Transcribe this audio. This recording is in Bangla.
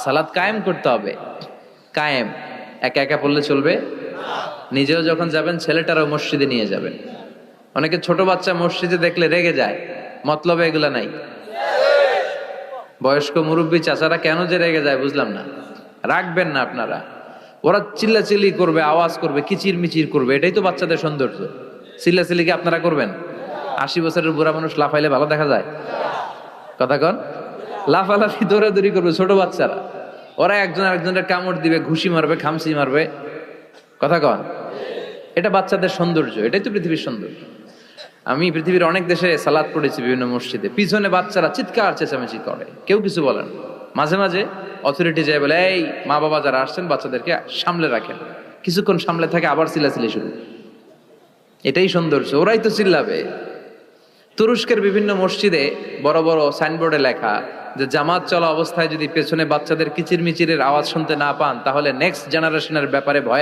সালাত কায়েম করতে হবে। কায়েম একা একা পড়লে চলবে? নিজেও যখন যাবেন ছেলেটারও মসজিদে নিয়ে যাবেন। অনেকে ছোট বাচ্চা মসজিদে দেখলে রেগে যায়, মতলবে এগুলা নাই। বয়স্ক মুরব্বী চাচারা কেন যে রেগে যায় বুঝলাম না। রাখবেন না আপনারা। ওরা চিল্লাচিল্লি করবে, আওয়াজ করবে, কিচির মিচির করবে, এটাই তো বাচ্চাদের সৌন্দর্য। চিল্লাচিল্লি কি আপনারা করবেন? 80 বছরের বুড়া মানুষ লাফাইলে ভালো দেখা যায়? কথা কন। লাফালাফি দৌড়াদৌড়ি করবে ছোট বাচ্চারা, ওরা একজন আরেকজনের কামড় দিবে, ঘুষি মারবে, খামসি মারবে। কথা কন। এটা বাচ্চাদের সৌন্দর্য, এটাই তো পৃথিবীর সৌন্দর্য। আমি পৃথিবীর অনেক দেশে সালাত পড়েছি, বিভিন্ন মসজিদে পিছনে বাচ্চারা চিৎকার চেঁচামেচি করে, কেউ কিছু বলেন। মাঝে মাঝে অথরিটি যায় বলে, এই মা বাবা যারা আসছেন বাচ্চাদেরকে সামলে রাখেন। কিছুক্ষণ সামলে থাকে, আবার চিল্লাচিল্লি শুরু। এটাই সৌন্দর্য, ওরাই তো চিল্লাবে। তুরস্কের বিভিন্ন মসজিদে বড় বড় সাইনবোর্ডে লেখা যে জামাত চলা অবস্থায় যদি পেছনে বাচ্চাদের কিচির মিচিরের আওয়াজ শুনতে না পান তাহলে নেক্সট জেনারেশনের ব্যাপারে ভয়